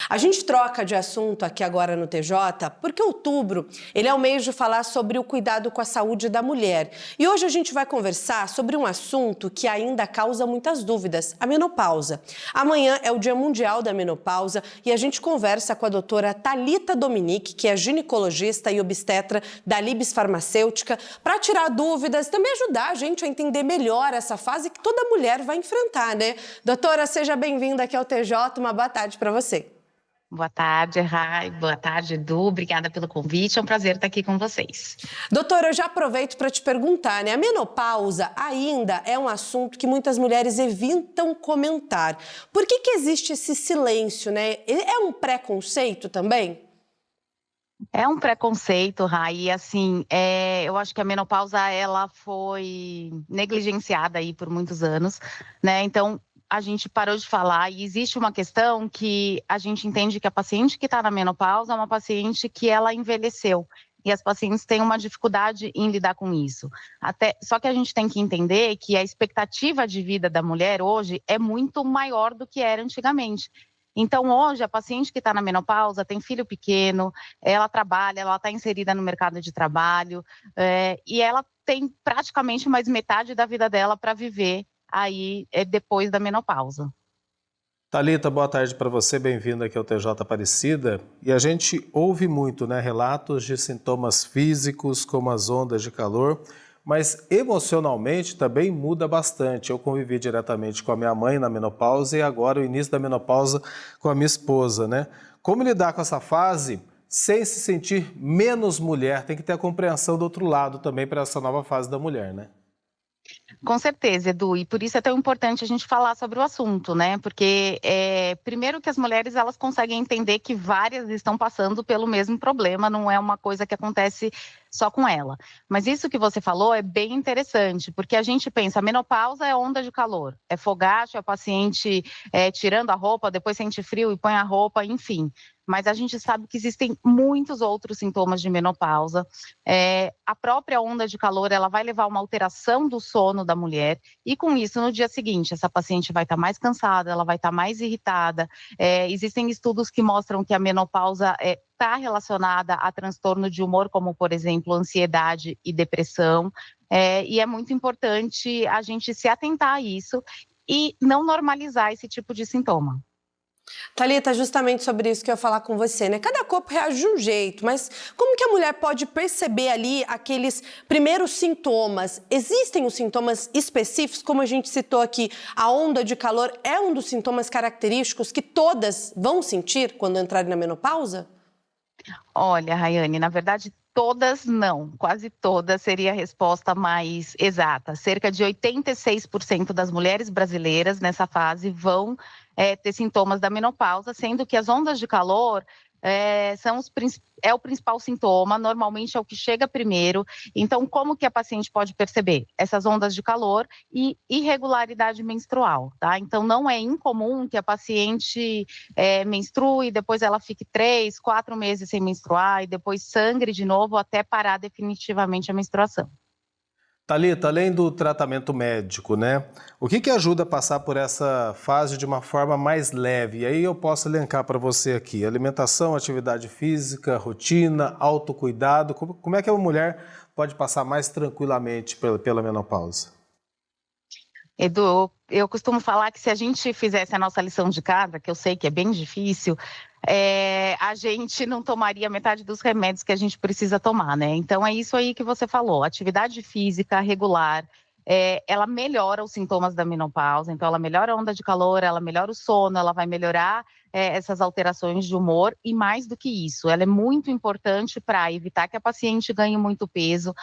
A gente troca de assunto aqui agora no TJ porque outubro ele é o mês de falar sobre o cuidado com a saúde da mulher. E hoje a gente vai conversar sobre um assunto que ainda causa muitas dúvidas, a menopausa. Amanhã é o Dia Mundial da Menopausa e a gente conversa com a doutora Thalita Dominique, que é ginecologista e obstetra da Libs Farmacêutica, para tirar dúvidas e também ajudar a gente a entender melhor essa fase que toda mulher vai enfrentar, né? Doutora, seja bem-vinda aqui ao TJ, uma boa tarde para você. Boa tarde, Rai. Boa tarde, Edu. Obrigada pelo convite. É um prazer estar aqui com vocês. Doutora, eu já aproveito para te perguntar, né? A menopausa ainda é um assunto que muitas mulheres evitam comentar. Por que existe esse silêncio, né? É um preconceito também? É um preconceito, Rai. E assim, eu acho que a menopausa ela foi negligenciada aí por muitos anos, né? Então, a gente parou de falar e existe uma questão que a gente entende que a paciente que está na menopausa é uma paciente que ela envelheceu. E as pacientes têm uma dificuldade em lidar com isso. Só que a gente tem que entender que a expectativa de vida da mulher hoje é muito maior do que era antigamente. Então, hoje, a paciente que está na menopausa tem filho pequeno, ela trabalha, ela está inserida no mercado de trabalho, e ela tem praticamente mais metade da vida dela para viver aí depois da menopausa. Thalita, boa tarde para você, bem-vinda aqui ao TJ Aparecida. E a gente ouve muito, né, relatos de sintomas físicos, como as ondas de calor, mas emocionalmente também muda bastante. Eu convivi diretamente com a minha mãe na menopausa e agora o início da menopausa com a minha esposa, né? Como lidar com essa fase sem se sentir menos mulher? Tem que ter a compreensão do outro lado também para essa nova fase da mulher, né? Com certeza, Edu, e por isso é tão importante a gente falar sobre o assunto, né? Porque primeiro que as mulheres elas conseguem entender que várias estão passando pelo mesmo problema, não é uma coisa que acontece só com ela. Mas isso que você falou é bem interessante, porque a gente pensa, a menopausa é onda de calor, é fogacho, é a paciente tirando a roupa, depois sente frio e põe a roupa, enfim. Mas a gente sabe que existem muitos outros sintomas de menopausa. A própria onda de calor, ela vai levar a uma alteração do sono da mulher e com isso, no dia seguinte, essa paciente vai estar mais cansada, ela vai estar mais irritada. Existem estudos que mostram que a menopausa está relacionada a transtorno de humor, como, por exemplo, ansiedade e depressão. E é muito importante a gente se atentar a isso e não normalizar esse tipo de sintoma. Thalita, justamente sobre isso que eu ia falar com você, né? Cada corpo reage de um jeito, mas como que a mulher pode perceber ali aqueles primeiros sintomas? Existem os sintomas específicos, como a gente citou aqui, a onda de calor é um dos sintomas característicos que todas vão sentir quando entrarem na menopausa? Olha, Rayane, na verdade, todas não, quase todas seria a resposta mais exata. Cerca de 86% das mulheres brasileiras nessa fase vão ter sintomas da menopausa, sendo que as ondas de calor é o principal sintoma, normalmente é o que chega primeiro. Então, como que a paciente pode perceber? Essas ondas de calor e irregularidade menstrual, tá? Então, não é incomum que a paciente menstrue e depois ela fique 3, 4 meses sem menstruar e depois sangre de novo até parar definitivamente a menstruação. Thalita, além do tratamento médico, né? O que ajuda a passar por essa fase de uma forma mais leve? E aí eu posso elencar para você aqui: alimentação, atividade física, rotina, autocuidado. Como é que uma mulher pode passar mais tranquilamente pela menopausa? Edu, eu costumo falar que se a gente fizesse a nossa lição de casa, que eu sei que é bem difícil, a gente não tomaria metade dos remédios que a gente precisa tomar, né? Então é isso aí que você falou, atividade física regular, ela melhora os sintomas da menopausa, então ela melhora a onda de calor, ela melhora o sono, ela vai melhorar essas alterações de humor e mais do que isso, ela é muito importante para evitar que a paciente ganhe muito peso,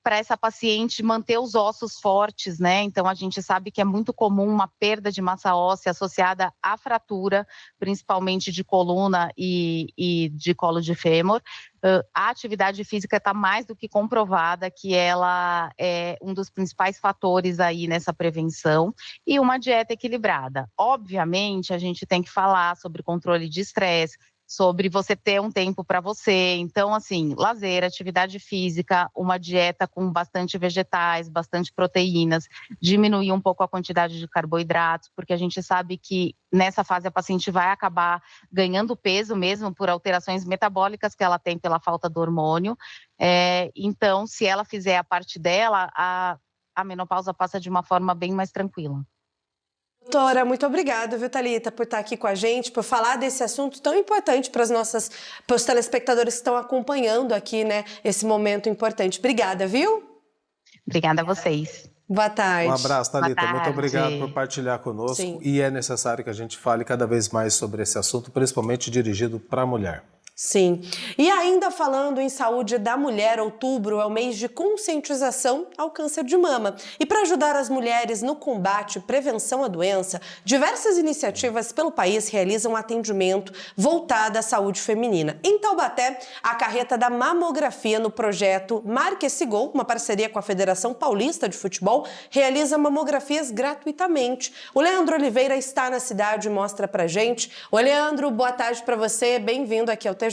para essa paciente manter os ossos fortes, né? Então a gente sabe que é muito comum uma perda de massa óssea associada à fratura, principalmente de coluna e de colo de fêmur. A atividade física está mais do que comprovada que ela é um dos principais fatores aí nessa prevenção e uma dieta equilibrada. Obviamente, a gente tem que falar sobre controle de estresse, sobre você ter um tempo para você. Então, assim, lazer, atividade física, uma dieta com bastante vegetais, bastante proteínas, diminuir um pouco a quantidade de carboidratos, porque a gente sabe que nessa fase a paciente vai acabar ganhando peso mesmo por alterações metabólicas que ela tem pela falta do hormônio. Então, se ela fizer a parte dela, a menopausa passa de uma forma bem mais tranquila. Doutora, muito obrigada, viu, Thalita, por estar aqui com a gente, por falar desse assunto tão importante para os telespectadores que estão acompanhando aqui, né, esse momento importante. Obrigada, viu? Obrigada a vocês. Boa tarde. Um abraço, Thalita. Boa tarde. Muito obrigado por partilhar conosco. Sim. E é necessário que a gente fale cada vez mais sobre esse assunto, principalmente dirigido para a mulher. Sim. E ainda falando em saúde da mulher, outubro é o mês de conscientização ao câncer de mama. E para ajudar as mulheres no combate e prevenção à doença, diversas iniciativas pelo país realizam atendimento voltado à saúde feminina. Em Taubaté, a carreta da mamografia no projeto Marque Esse Gol, uma parceria com a Federação Paulista de Futebol, realiza mamografias gratuitamente. O Leandro Oliveira está na cidade e mostra pra gente. Oi, Leandro, boa tarde para você, bem-vindo aqui ao TJ.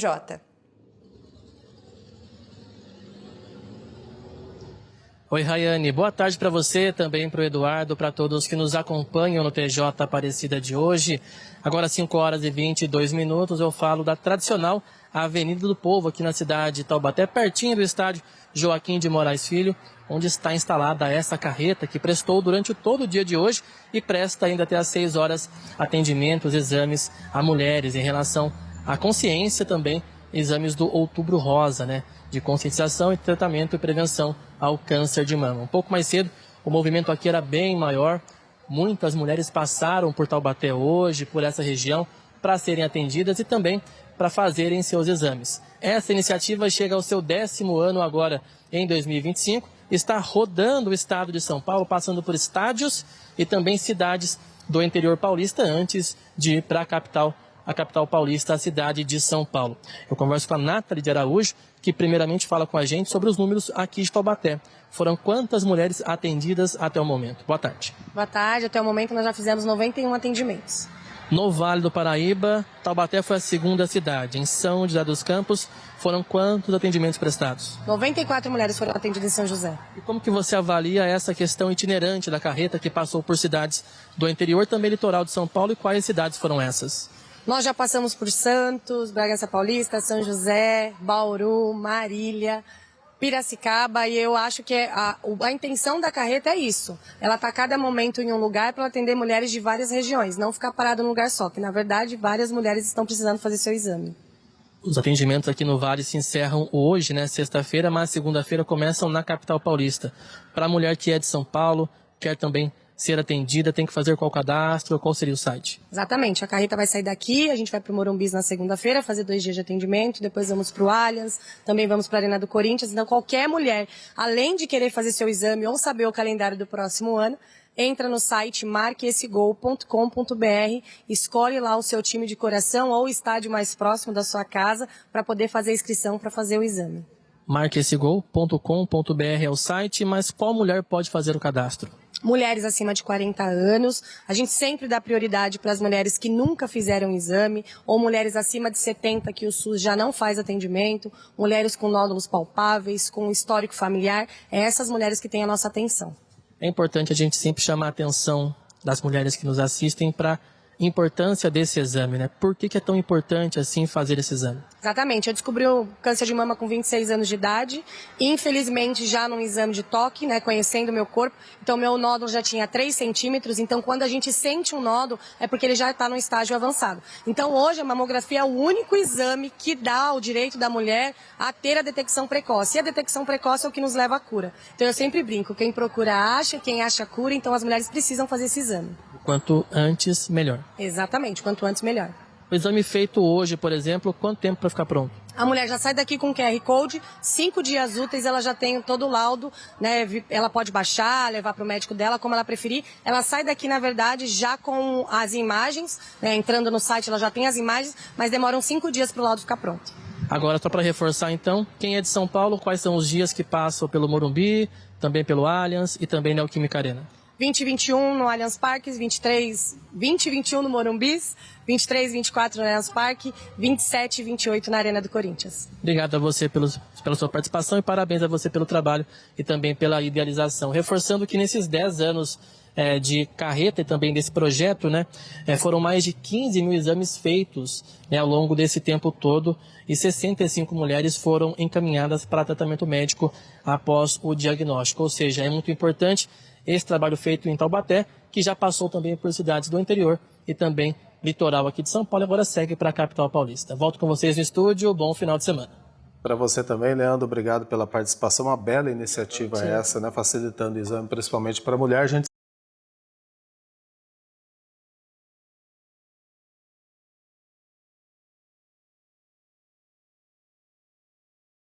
Oi, Rayane. Boa tarde para você, também para o Eduardo, para todos que nos acompanham no TJ Aparecida de hoje. Agora, 5 horas e 22 minutos, eu falo da tradicional Avenida do Povo, aqui na cidade de Taubaté, pertinho do estádio Joaquim de Moraes Filho, onde está instalada essa carreta que prestou durante todo o dia de hoje e presta ainda até às 6 horas atendimentos, exames a mulheres em relação à consciência também, exames do Outubro Rosa, né? De conscientização e tratamento e prevenção ao câncer de mama. Um pouco mais cedo, o movimento aqui era bem maior. Muitas mulheres passaram por Taubaté hoje, por essa região, para serem atendidas e também para fazerem seus exames. Essa iniciativa chega ao seu 10º ano agora, em 2025. Está rodando o estado de São Paulo, passando por estádios e também cidades do interior paulista, antes de ir para a capital paulista, a cidade de São Paulo. Eu converso com a Nathalie de Araújo, que primeiramente fala com a gente sobre os números aqui de Taubaté. Foram quantas mulheres atendidas até o momento? Boa tarde. Boa tarde. Até o momento nós já fizemos 91 atendimentos. No Vale do Paraíba, Taubaté foi a segunda cidade. Em São José dos Campos, foram quantos atendimentos prestados? 94 mulheres foram atendidas em São José. E como que você avalia essa questão itinerante da carreta que passou por cidades do interior, também litoral de São Paulo, e quais cidades foram essas? Nós já passamos por Santos, Bragança Paulista, São José, Bauru, Marília, Piracicaba, e eu acho que a intenção da carreta é isso. Ela está a cada momento em um lugar para atender mulheres de várias regiões, não ficar parada num lugar só, que na verdade várias mulheres estão precisando fazer seu exame. Os atendimentos aqui no Vale se encerram hoje, né, sexta-feira, mas segunda-feira começam na capital paulista. Para a mulher que é de São Paulo, quer também ser atendida, tem que fazer qual cadastro, qual seria o site? Exatamente, a carreta vai sair daqui, a gente vai para o Morumbi na segunda-feira, fazer 2 dias de atendimento, depois vamos para o Allianz, também vamos para a Arena do Corinthians. Então qualquer mulher, além de querer fazer seu exame ou saber o calendário do próximo ano, entra no site marqueessegol.com.br, escolhe lá o seu time de coração ou o estádio mais próximo da sua casa para poder fazer a inscrição para fazer o exame. Marqueessegol.com.br é o site, mas qual mulher pode fazer o cadastro? Mulheres acima de 40 anos, a gente sempre dá prioridade para as mulheres que nunca fizeram exame, ou mulheres acima de 70 que o SUS já não faz atendimento, mulheres com nódulos palpáveis, com histórico familiar, é essas mulheres que têm a nossa atenção. É importante a gente sempre chamar a atenção das mulheres que nos assistem para a importância desse exame, né? Por que é tão importante assim fazer esse exame? Exatamente, eu descobri o câncer de mama com 26 anos de idade, infelizmente já num exame de toque, né, conhecendo o meu corpo, então meu nódulo já tinha 3 centímetros, então quando a gente sente um nódulo é porque ele já está num estágio avançado. Então hoje a mamografia é o único exame que dá o direito da mulher a ter a detecção precoce, e a detecção precoce é o que nos leva à cura. Então eu sempre brinco, quem procura acha, quem acha cura, então as mulheres precisam fazer esse exame. Quanto antes, melhor. Exatamente, quanto antes, melhor. O exame feito hoje, por exemplo, quanto tempo para ficar pronto? A mulher já sai daqui com o QR Code, 5 dias úteis ela já tem todo o laudo, né? Ela pode baixar, levar para o médico dela, como ela preferir. Ela sai daqui, na verdade, já com as imagens, né? Entrando no site ela já tem as imagens, mas demoram 5 dias para o laudo ficar pronto. Agora, só para reforçar então, quem é de São Paulo, quais são os dias que passam pelo Morumbi, também pelo Allianz e também na Neoquímica Arena? 20 e 21 no Allianz Parque, 20 e 21 no Morumbis, 23 e 24 no Allianz Parque, 27 e 28 na Arena do Corinthians. Obrigado a você pela sua participação e parabéns a você pelo trabalho e também pela idealização. Reforçando que nesses 10 anos de carreta e também desse projeto, né, foram mais de 15 mil exames feitos, né, ao longo desse tempo todo, e 65 mulheres foram encaminhadas para tratamento médico após o diagnóstico. Ou seja, é muito importante esse trabalho feito em Taubaté, que já passou também por cidades do interior e também litoral aqui de São Paulo, e agora segue para a capital paulista. Volto com vocês no estúdio, bom final de semana. Para você também, Leandro, obrigado pela participação. Uma bela iniciativa essa, né, facilitando o exame, principalmente para a mulher. A gente